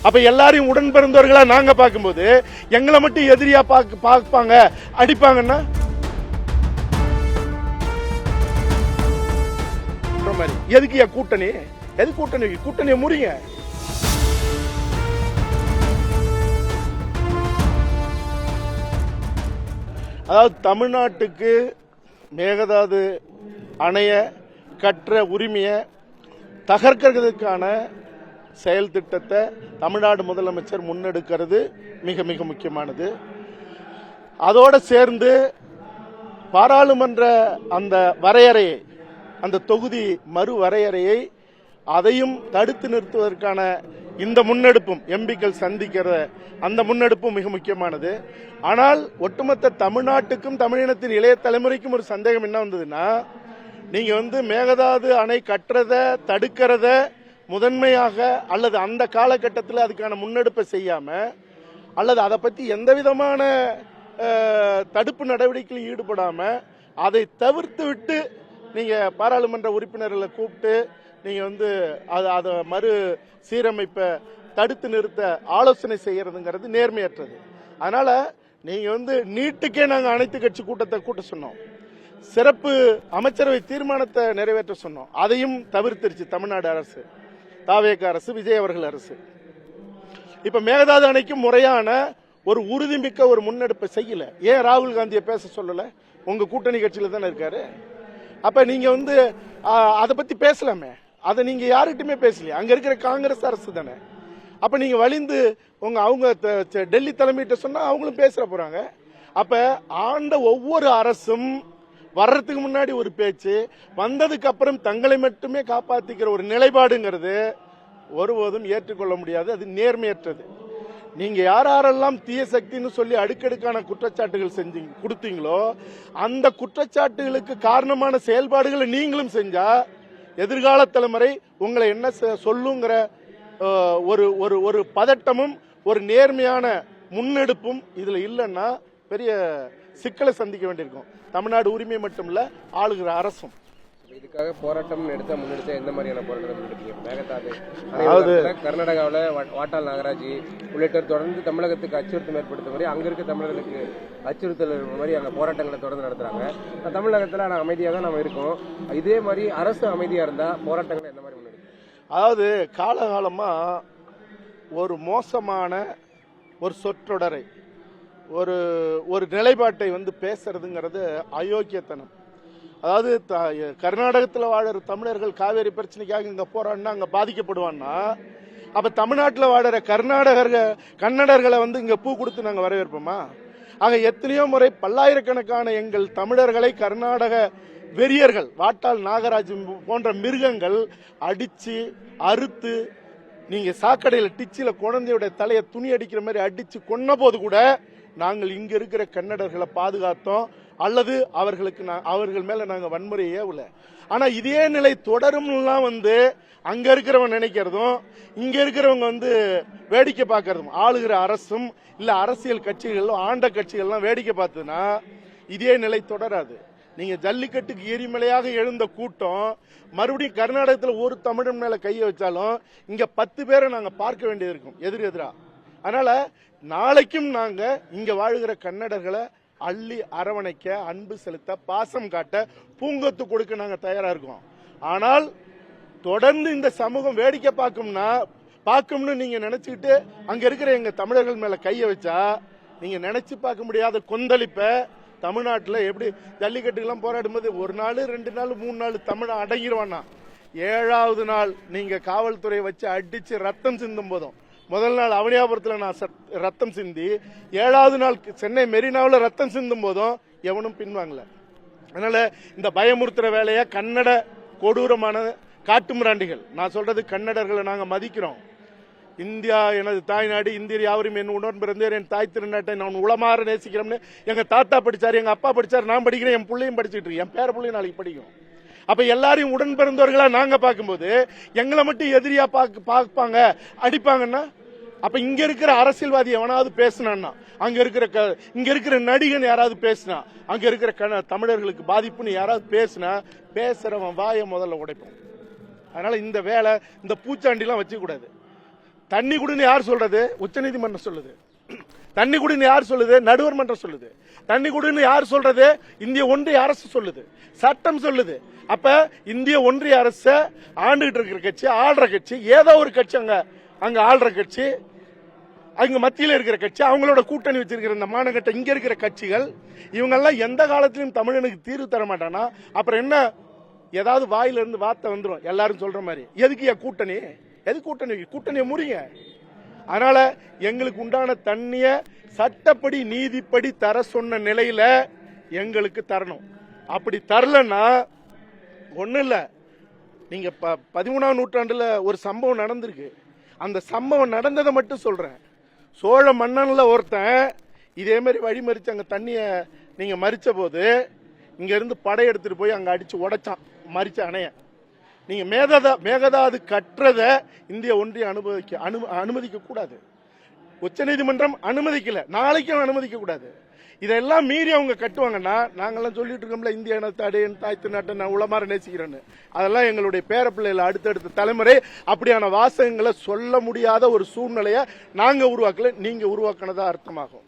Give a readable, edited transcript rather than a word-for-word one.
அப்ப எல்லாரையும் உடன் பிறந்தவர்களா நாங்க பார்க்கும்போது எங்களை மட்டும் எதிரியா பார்ப்பாங்க, அடிப்பாங்கன்னா எதுக்கு கூட்டணி? எது கூட்டணி? கூட்டணியை முறிங்க. அதாவது தமிழ்நாட்டுக்கு மேகதாது அணைய கற்ற உரிமையை தகர்க்கிறதுக்கான செயல் திட்டத்தை தமிழ்நாடு முதலமைச்சர் முன்னெடுக்கிறது மிக மிக முக்கியமானது. அதோடு சேர்ந்து பாராளுமன்ற அந்த வரையறையை, அந்த தொகுதி மறு வரையறையை அதையும் தடுத்து நிறுத்துவதற்கான இந்த முன்னெடுப்பும், எம்பிக்கள் சந்திக்கிற அந்த முன்னெடுப்பும் மிக முக்கியமானது. ஆனால் ஒட்டுமொத்த தமிழ்நாட்டுக்கும் தமிழினத்தின் இளைய தலைமுறைக்கும் ஒரு சந்தேகம் என்ன வந்ததுன்னா, நீங்க மேகதாது அணை கட்டுறத தடுக்கிறத முதன்மையாக அல்லது அந்த காலகட்டத்தில் அதுக்கான முன்னெடுப்பை செய்யாம அல்லது அதை பத்தி எந்த விதமான தடுப்பு நடவடிக்கையில் ஈடுபடாம அதை தவிர்த்து விட்டு நீங்க பாராளுமன்ற உறுப்பினர்களை கூப்பிட்டு நீங்க அதை மறு சீரமைப்பை தடுத்து நிறுத்த ஆலோசனை செய்யறதுங்கிறது நேர்மையற்றது. அதனால நீங்க நீட்டுக்கே நாங்க அனைத்து கட்சி கூட்டத்தை கூட்ட சொன்னோம், சிறப்பு அமைச்சரவை தீர்மானத்தை நிறைவேற்ற சொன்னோம், அதையும் தவிர்த்துருச்சு தமிழ்நாடு அரசு, தாவேக அரசு, விஜய் அவர்கள் அரசு. இப்ப மேகதாது அணைக்கு முறையான ஒரு உறுதிமிக்க ஒரு முன்னெடுப்பை செய்யல. ஏன் ராகுல் காந்தியை பேச சொல்லல? உங்க கூட்டணி கட்சியில தானே இருக்காரு. அப்ப நீங்க அதை பத்தி பேசலாமே, அதை நீங்க யாருகிட்டயுமே பேசலையே. அங்க இருக்கிற காங்கிரஸ் அரசு தானே. அப்ப நீங்க வலிந்து அவங்க டெல்லி தலைமையிட்ட சொன்னா அவங்களும் பேச போறாங்க. அப்ப ஆண்ட ஒவ்வொரு அரசும் வர்றதுக்கு முன்னாடி ஒரு பேச்சு, வந்ததுக்கு அப்புறம் தங்களை மட்டுமே காப்பாத்திக்கிற ஒரு நிலைப்பாடுங்கிறது ஒருபோதும் ஏற்றுக்கொள்ள முடியாது. அது நேர்மையற்றது. நீங்க யாரெல்லாம் தீய சக்தின்னு சொல்லி அடுக்கடுக்கான குற்றச்சாட்டுகள் கொடுத்தீங்களோ அந்த குற்றச்சாட்டுகளுக்கு காரணமான செயல்பாடுகளை நீங்களும் செஞ்சா எதிர்கால தலைமுறை உங்களை என்ன சொல்லுங்கிற ஒரு பதட்டமும் ஒரு நேர்மையான முன்னெடுப்பும் இதுல இல்லைன்னா பெரிய சிக்கலை சந்திக்க வேண்டியிருக்கும். தமிழ்நாடு உரிமை மட்டும் இல்ல, ஆளுகிற அரசும். இதுக்காக போராட்டம் முன்னெடுத்த எந்த மாதிரியான போராட்டம் எடுப்பீங்க? மேகதாது கர்நாடகாவில் வாட்டாள் நாகராஜ் உள்ளிட்டோர் தொடர்ந்து தமிழகத்துக்கு அச்சுறுத்தல் ஏற்படுத்த மாதிரி அங்க இருக்க தமிழர்களுக்கு அச்சுறுத்தல் மாதிரி அங்க போராட்டங்களை தொடர்ந்து நடத்துறாங்க. தமிழகத்துல அமைதியாக தான் நம்ம இருக்கோம். இதே மாதிரி அரசு அமைதியா இருந்தா போராட்டங்களை எந்த மாதிரி முன்னெடுக்கும்? அதாவது காலகாலமா ஒரு மோசமான ஒரு சொற்றொடரை, ஒரு நிலைப்பாட்டை பேசுறதுங்கிறது அயோக்கியத்தனம். அதாவது கர்நாடகத்தில் வாழற தமிழர்கள் காவேரி பிரச்சனைக்காக இங்க போறான்னா அங்க பாதிக்கப்படுவான்னா, அப்ப தமிழ்நாட்டில் வாழற கன்னடர்களை இங்க பூ கொடுத்து நாங்க வரவேற்போமா? ஆக எத்தனையோ முறை பல்லாயிரக்கணக்கான எங்கள் தமிழர்களை கர்நாடக வெறியர்கள், வாட்டாள் நாகராஜ் போன்ற மிருகங்கள் அடிச்சு அறுத்து, நீங்க சாக்கடையில டிச்சில குழந்தையோட தலையை துணி அடிக்கிற மாதிரி அடிச்சு கொன்ன போது கூட நாங்கள் இங்க இருக்கிற கன்னடர்களை பாதுகாத்தோம், அல்லது அவர்கள் மேல நாங்க வன்முறையை ஏவல. ஆனா இதே நிலை தொடரும் அங்க இருக்கிறவங்க நினைக்கிறதும் இங்க இருக்கிறவங்க வேடிக்கை பார்க்கறதும், ஆளுகிற அரசும் இல்ல அரசியல் கட்சிகளும் ஆண்ட கட்சிகள்லாம் வேடிக்கை பார்த்ததுன்னா இதே நிலை தொடராது. நீங்க ஜல்லிக்கட்டுக்கு எரிமலையாக எழுந்த கூட்டம் மறுபடியும் கர்நாடகத்தில் ஒரு தமிழன் மேல கையை வச்சாலும் இங்க 10 பேரை நாங்க பார்க்க வேண்டியது இருக்கும் எதிரா. அதனால நாளைக்கும் நாங்க இங்க வாழுகிற கன்னடர்களை அள்ளி அரவணைக்க, அன்பு செலுத்த, பாசம் காட்ட, பூங்கொத்து கொடுக்க நாங்க தயாரா இருக்கோம். ஆனால் தொடர்ந்து இந்த சமூகம் வேடிக்கை பார்க்கும்னு நீங்க நினைச்சுக்கிட்டு அங்க இருக்கிற எங்க தமிழர்கள் மேல கைய வச்சா நீங்க நினைச்சு பார்க்க முடியாத கொந்தளிப்ப தமிழ்நாட்டில் எப்படி ஜல்லிக்கட்டுக்கெல்லாம் போராடும் போது 1 நாள் 2 நாள் 3 நாள் தமிழ் அடங்கிடுவானா, 7வது நாள் நீங்க காவல்துறையை வச்சு அடிச்சு ரத்தம் சிந்தும் போதும், முதல் நாள் அவனியாபுரத்தில் நான் ரத்தம் சிந்தி 7வது நாள் சென்னை மெரினாவில் ரத்தம் சிந்தும் போதும் எவனும் பின்வாங்கல. அதனால இந்த பயமுறுத்துற வேலைய கன்னட கொடூரமான காட்டுமிராண்டிகள், நான் சொல்றது கன்னடர்களை நாங்க மதிக்கிறோம். இந்தியா எனது தாய்நாடு, இந்தியர் யாவரும் என் உடன் பிறந்தேன், என் தாய் திருநாட்டை நான் உளமாற நேசிக்கிறோம்னு எங்க தாத்தா படிச்சாரு, எங்க அப்பா படிச்சாரு, நான் படிக்கிறேன், என் பிள்ளையும் படிச்சுட்டு இருக்கேன், என் பேர பிள்ளையும் நாளைக்கு படிக்கும். அப்ப எல்லாரையும் உடன் பிறந்தவர்களா நாங்க பார்க்கும்போது எங்களை மட்டும் எதிரியா பார்ப்பாங்க, அடிப்பாங்கன்னா அப்ப இங்க இருக்கிற அரசியல்வாதி எவனாவது பேசினான்னா, இங்க இருக்கிற நடிகன் யாராவது பேசினா, அங்க இருக்கிற தமிழர்களுக்கு பாதிப்புன்னு யாராவது பேசினா பேசுறவன் வாயை முதல்ல உடைப்போம். அதனால இந்த வேலை, இந்த பூச்சாண்டி எல்லாம் வச்சுக்க கூடாது. தண்ணி குடின்னு யார் சொல்றது? உச்சநீதிமன்றம் சொல்லுது. தண்ணி குடின்னு யார் சொல்லுது? நடுவர் மன்றம் சொல்லுது. தண்ணி குடின்னு யார் சொல்றது? இந்திய ஒன்றிய அரசு சொல்லுது, சட்டம் சொல்லுது. அப்ப இந்திய ஒன்றிய அரசு ஆண்டுகிட்டு இருக்கிற கட்சி, ஆள்ற கட்சி, ஏதோ ஒரு கட்சி, அங்க ஆள்ற கட்சி, அங்க மத்தியில் இருக்கிற கட்சி, அவங்களோட கூட்டணி வச்சிருக்கிற இந்த மாநகட்ட இங்க இருக்கிற கட்சிகள், இவங்கெல்லாம் எந்த காலத்திலும் தமிழனுக்கு தீர்வு தர மாட்டானா அப்புறம் என்ன? ஏதாவது வாயில இருந்து வார்த்தை வந்துடும் எல்லாரும் சொல்ற மாதிரி. எதுக்கு கூட்டணி? எது கூட்டணி? கூட்டணியை முறிங்க. அதனால எங்களுக்கு உண்டான தண்ணிய சட்டப்படி நீதிப்படி தர சொன்ன நிலையில எங்களுக்கு தரணும். அப்படி தரலன்னா ஒண்ணு இல்ல, நீங்க 13ஆம் நூற்றாண்டுல ஒரு சம்பவம் நடந்திருக்கு. அந்த சம்பவம் நடந்ததை மட்டும் சொல்றேன். சோழ மன்னன்ல ஒருத்தன் இதே மாதிரி வழிமறிச்சு அங்க தண்ணிய நீங்க மறிச்ச போது இங்க இருந்து படை எடுத்துட்டு போய் அங்க அடிச்சு உடைச்சான் மறிச்ச அணைய. நீங்க மேகதாது கற்றத இந்திய ஒன்றிய அனுமதிக்க கூடாது. உச்சநீதிமன்றம் அனுமதிக்கல, நாளைக்கும் அனுமதிக்க கூடாது. இதெல்லாம் மீறி அவங்க கட்டுவாங்கன்னா, நாங்கெல்லாம் சொல்லிட்டு இருக்கோம்ல, இந்திய இனத்தாடு என் தாய்த்து நாட்டை நான் உளமாற நேசிக்கிறேன்னு. அதெல்லாம் எங்களுடைய பேரப்பிள்ளைகள் அடுத்தடுத்த தலைமுறை அப்படியான வாசகங்களை சொல்ல முடியாத ஒரு சூழ்நிலையை நாங்க உருவாக்கல, நீங்க உருவாக்கினதா அர்த்தமாகும்.